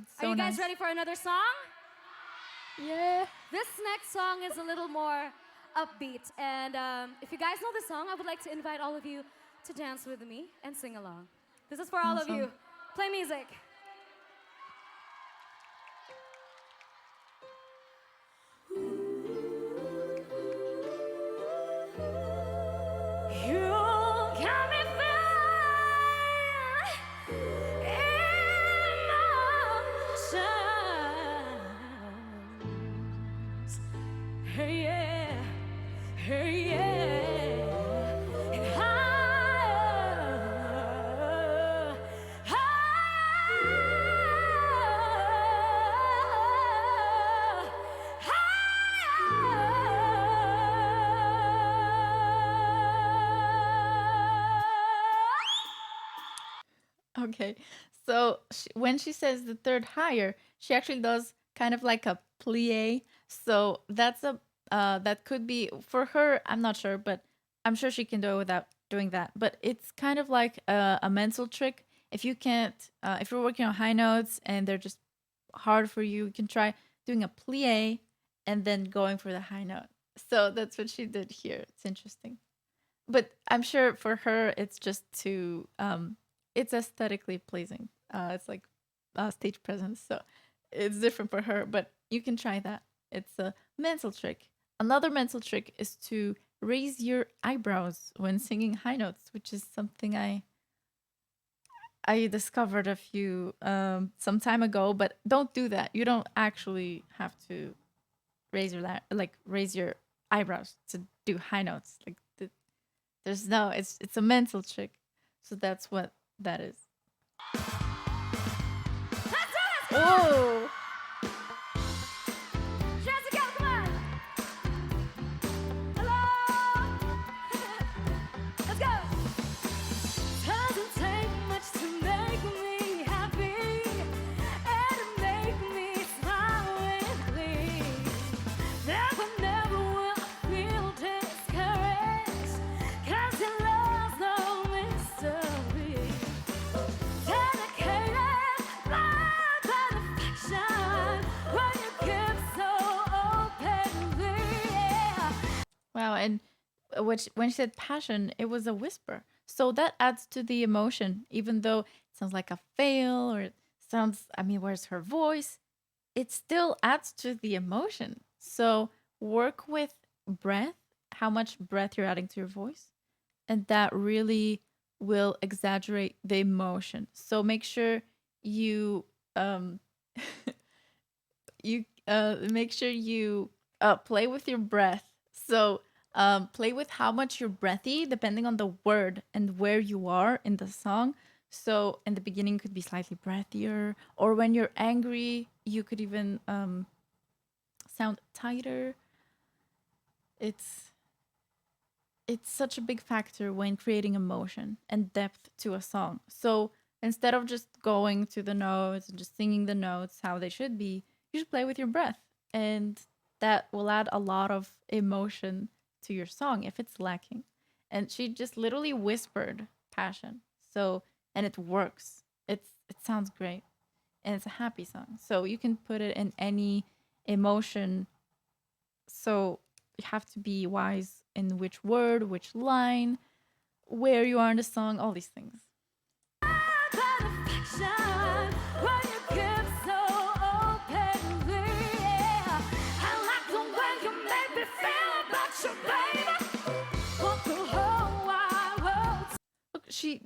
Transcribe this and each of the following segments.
It's Are so you guys nice. ready for another song? Yeah. This next song is a little more upbeat. And if you guys know the song, I would like to invite all of you to dance with me and sing along. This is for all of Awesome. you. Play music. You got me feeling emotions. Hey yeah, hey yeah, and higher, higher, higher. Okay. So when she says the third higher, she actually does kind of like a plie. So that's a that could be for her. I'm not sure, but I'm sure she can do it without doing that. But it's kind of like a mental trick. If you can't, if you're working on high notes and they're just hard for you, you can try doing a plie and then going for the high note. So that's what she did here. It's interesting. But I'm sure for her, it's just to it's aesthetically pleasing. It's like stage presence, so it's different for her. But you can try that. It's a mental trick. Another mental trick is to raise your eyebrows when singing high notes, which is something I discovered a few some time ago. But don't do that. You don't actually have to raise your eyebrows to do high notes. Like there's no, it's a mental trick. So that's what that is. Let's do this! Come on! Oh, Hands together, come on! Hello! Let's go! Doesn't take much to make me happy and to make me smile and please. Never will I feel discouraged, 'cause your love's no mystery. Dedicated love and affection when you give so openly, yeah. wow. And which when she said passion, it was a whisper. So that adds to the emotion, even though it sounds like a fail or it sounds, I mean, where's her voice? It still adds to the emotion. So work with breath, how much breath you're adding to your voice, and that really will exaggerate the emotion. So make sure you you make sure you play with your breath. So play with how much you're breathy depending on the word and where you are in the song. So in the beginning could be slightly breathier, or when you're angry, you could even sound tighter. It's it's such a big factor when creating emotion and depth to a song. So instead of just going to the notes and just singing the notes how they should be, you should play with your breath. And that will add a lot of emotion to your song if it's lacking. And she just literally whispered passion. So, and it works. It sounds great. And it's a happy song. So you can put it in any emotion. So you have to be wise in which word, which line, where you are in the song, all these things. Look, she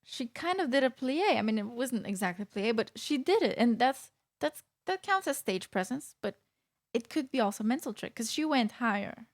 she kind of did a plie. I mean, it wasn't exactly plie, but she did it, and that counts as stage presence. But it could be also mental trick because she went higher.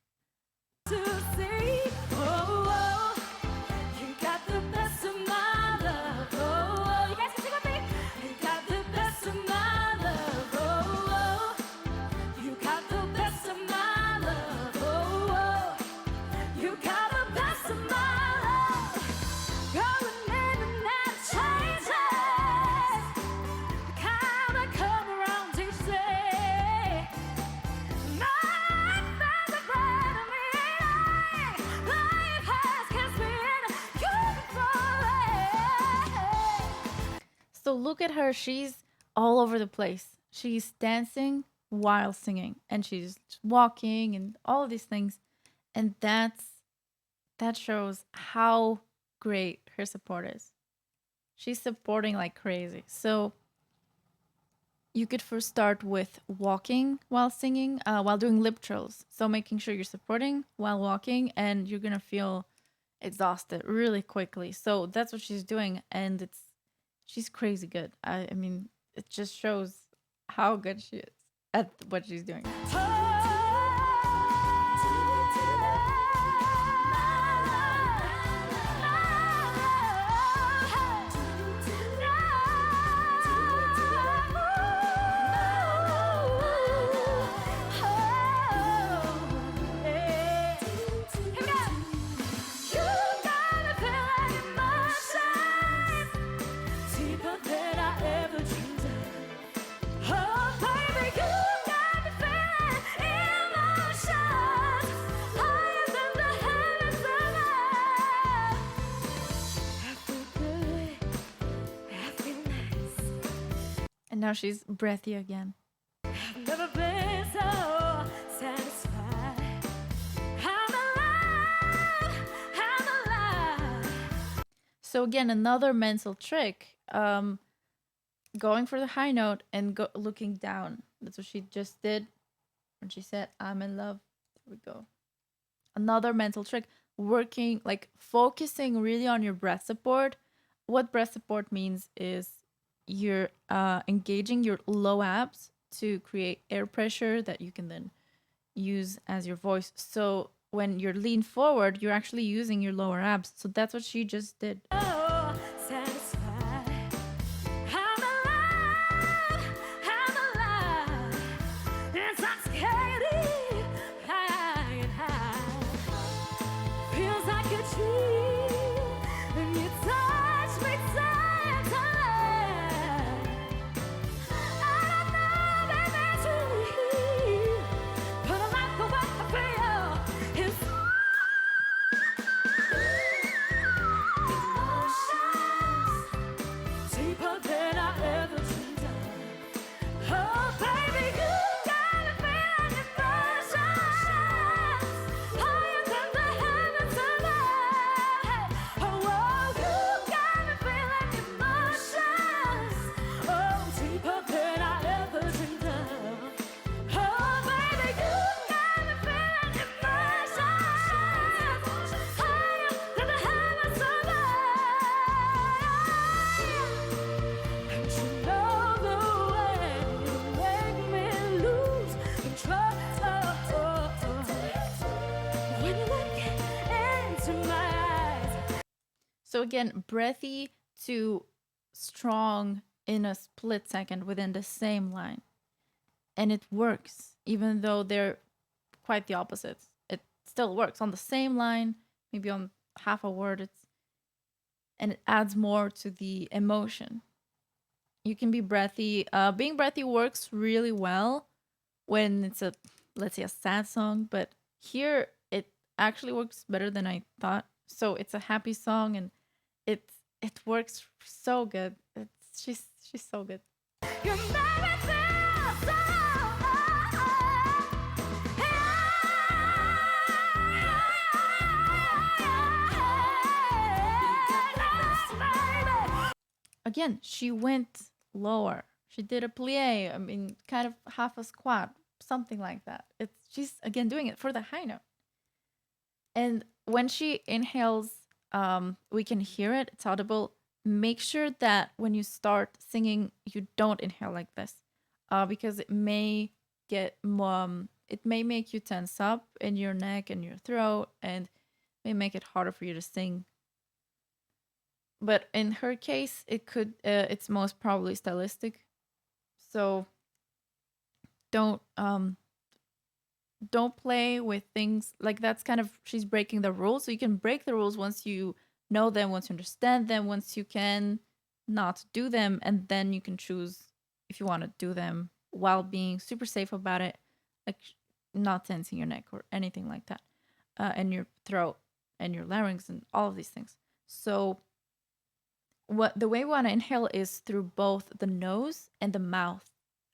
So look at her. She's all over the place. She's dancing while singing, and she's walking and all of these things. And that shows how great her support is. She's supporting like crazy. So you could first start with walking while singing, while doing lip trills. So making sure you're supporting while walking, and you're gonna feel exhausted really quickly. So that's what she's doing, and she's crazy good. I mean, it just shows how good she is at what she's doing. And now she's breathy again. Never been so satisfied. I'm alive, I'm alive. So again, another mental trick. Going for the high note and looking down. That's what she just did when she said, "I'm in love." There we go. Another mental trick. Working, like focusing really on your breath support. What breath support means is you're engaging your low abs to create air pressure that you can then use as your voice. So when you're lean forward, you're actually using your lower abs. So that's what she just did. Oh, satisfied. I'm alive, I'm alive. It's intoxicating, high and high. Feels like a dream when you touch me time to time. I don't know if it's real, but I like the way I feel. It's emotions deeper than I ever dreamed of. Oh, baby, you got me feeling emotions higher than the heavens above. Oh, you got me feeling emotions, oh, deeper than I ever dreamed of. Oh, baby, you got me feeling emotions higher than the heavens above. And you know the way you make me lose control. When you look into my eyes. So again, breathy to strong in a split second within the same line. And it works, even though they're quite the opposites. It still works on the same line, maybe on half a word. And it adds more to the emotion. You can be breathy. Being breathy works really well when it's a, let's say, a sad song, but here it actually works better than I thought. So it's a happy song, and it works so good. She's so good. You're again, she went lower. She did a plie. I mean, kind of half a squat, something like that. She's again doing it for the high note. And when she inhales, we can hear it. It's audible. Make sure that when you start singing, you don't inhale like this, because it may it may make you tense up in your neck and your throat, and may make it harder for you to sing. But in her case, it's most probably stylistic. So don't play with things like that's kind of, she's breaking the rules. So you can break the rules once you know them, once you understand them, once you can not do them, and then you can choose if you want to do them while being super safe about it, like not tensing your neck or anything like that, and your throat and your larynx and all of these things. So what the way we want to inhale is through both the nose and the mouth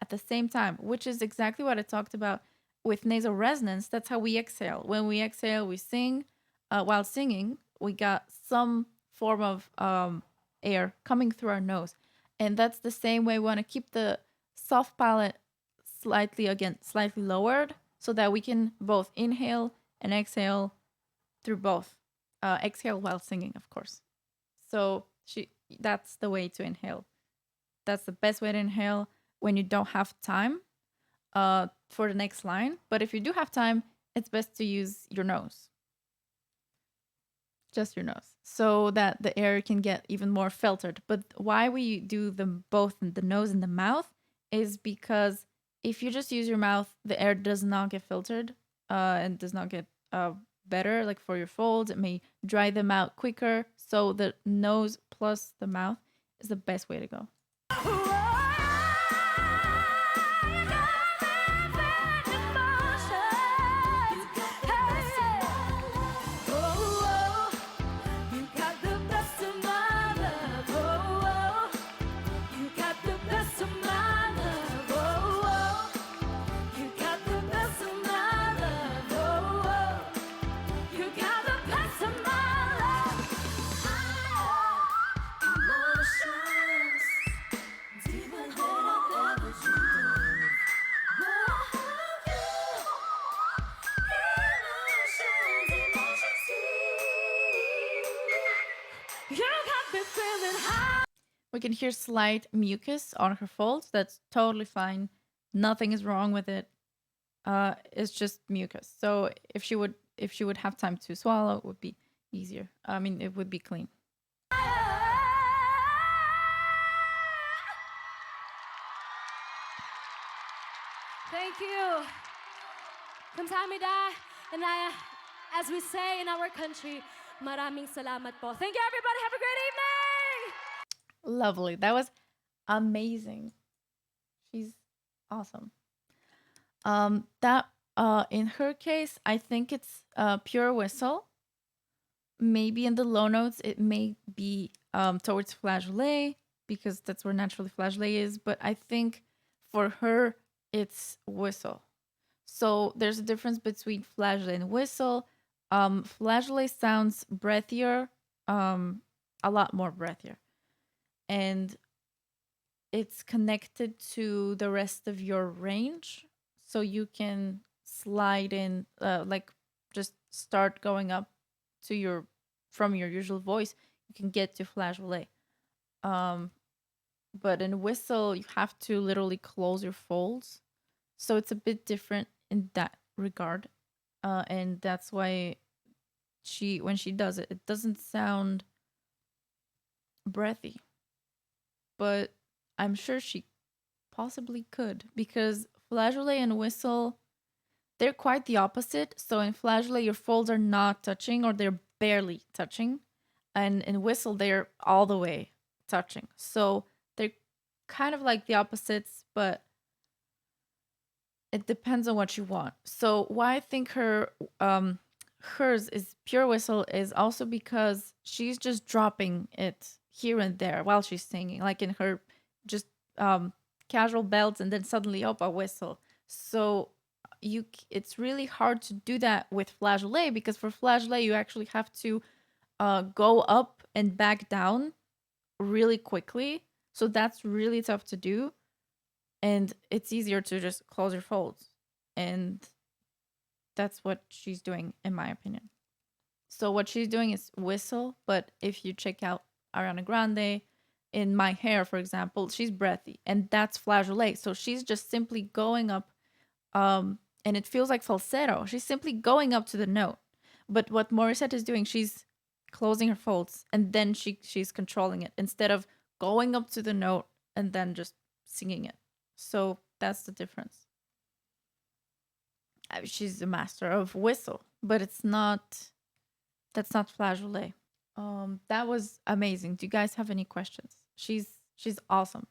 at the same time, which is exactly what I talked about with nasal resonance. That's how we exhale. When we exhale, we sing. While singing, we got some form of air coming through our nose, and that's the same way we want to keep the soft palate slightly lowered, so that we can both inhale and exhale through both. Exhale while singing, of course. So that's the way to inhale. That's the best way to inhale when you don't have time for the next line. But if you do have time, it's best to use your nose, just your nose, so that the air can get even more filtered. But why we do them both in the nose and the mouth is because if you just use your mouth, the air does not get filtered and does not get better, like for your folds. It may dry them out quicker. So the nose plus the mouth is the best way to go. We can hear slight mucus on her folds. That's totally fine. Nothing is wrong with it. It's just mucus. So if she would have time to swallow, it would be easier. I mean, it would be clean. Thank you. Kamsahamnida. And as we say in our country, maraming salamat po. Thank you, everybody. Have a great evening. Lovely. That was amazing. She's awesome. That in her case, I think it's pure whistle. Maybe in the low notes, it may be towards flageolet, because that's where naturally flageolet is. But I think for her, it's whistle. So there's a difference between flageolet and whistle. Flageolet sounds breathier, a lot more breathier. And it's connected to the rest of your range. So you can slide in, like just start going up to from your usual voice, you can get to flageolet. But in whistle, you have to literally close your folds. So it's a bit different in that regard. And that's why when she does it, it doesn't sound breathy. But I'm sure she possibly could, because flageolet and whistle, they're quite the opposite. So in flageolet, your folds are not touching, or they're barely touching. And in whistle, they're all the way touching. So they're kind of like the opposites, but it depends on what you want. So why I think hers is pure whistle is also because she's just dropping it here and there while she's singing, like in her just casual belts, and then suddenly a whistle. So it's really hard to do that with flageolet, because for flageolet you actually have to go up and back down really quickly. So that's really tough to do. And it's easier to just close your folds. And that's what she's doing, in my opinion. So what she's doing is whistle, but if you check out Ariana Grande, in My Hair, for example, she's breathy, and that's flageolet. So she's just simply going up, and it feels like falsetto. She's simply going up to the note. But what Morissette is doing, she's closing her folds, and then she's controlling it, instead of going up to the note and then just singing it. So that's the difference. She's a master of whistle, but that's not flageolet. That was amazing. Do you guys have any questions? She's awesome.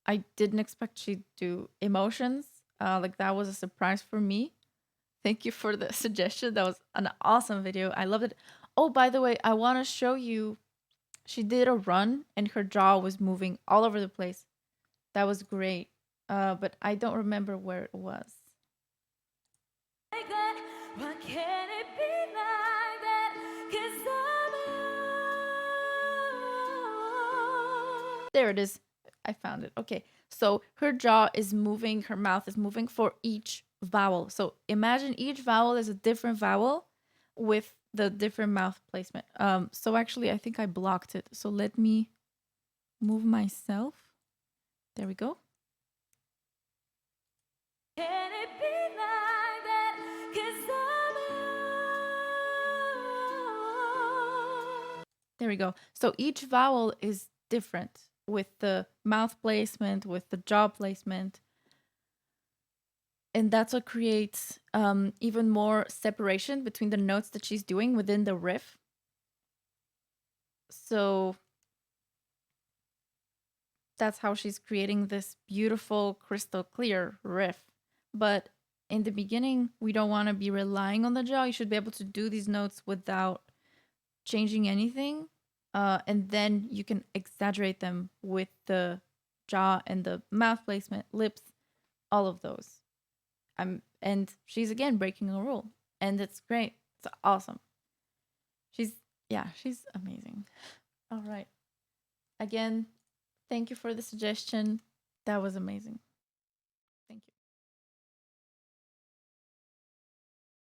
I didn't expect she'd do emotions. Like, that was a surprise for me. Thank you for the suggestion. That was an awesome video. I loved it. Oh, by the way, I want to show you She did a run and her jaw was moving all over the place. That was great. But I don't remember where it was. Like that, why can't it be like that? 'Cause I'm There it is. I found it. Okay. So her jaw is moving, her mouth is moving for each vowel. So imagine each vowel is a different vowel with the different mouth placement. So actually I think I blocked it. So let me move myself. There we go. Can it be like that? 'Cause There we go. So each vowel is different with the mouth placement, with the jaw placement. And that's what creates even more separation between the notes that she's doing within the riff. So that's how she's creating this beautiful, crystal clear riff. But in the beginning, we don't want to be relying on the jaw. You should be able to do these notes without changing anything. And then you can exaggerate them with the jaw and the mouth placement, lips, all of those. And she's again breaking a rule. And it's great. It's awesome. She's amazing. All right. Again, thank you for the suggestion. That was amazing.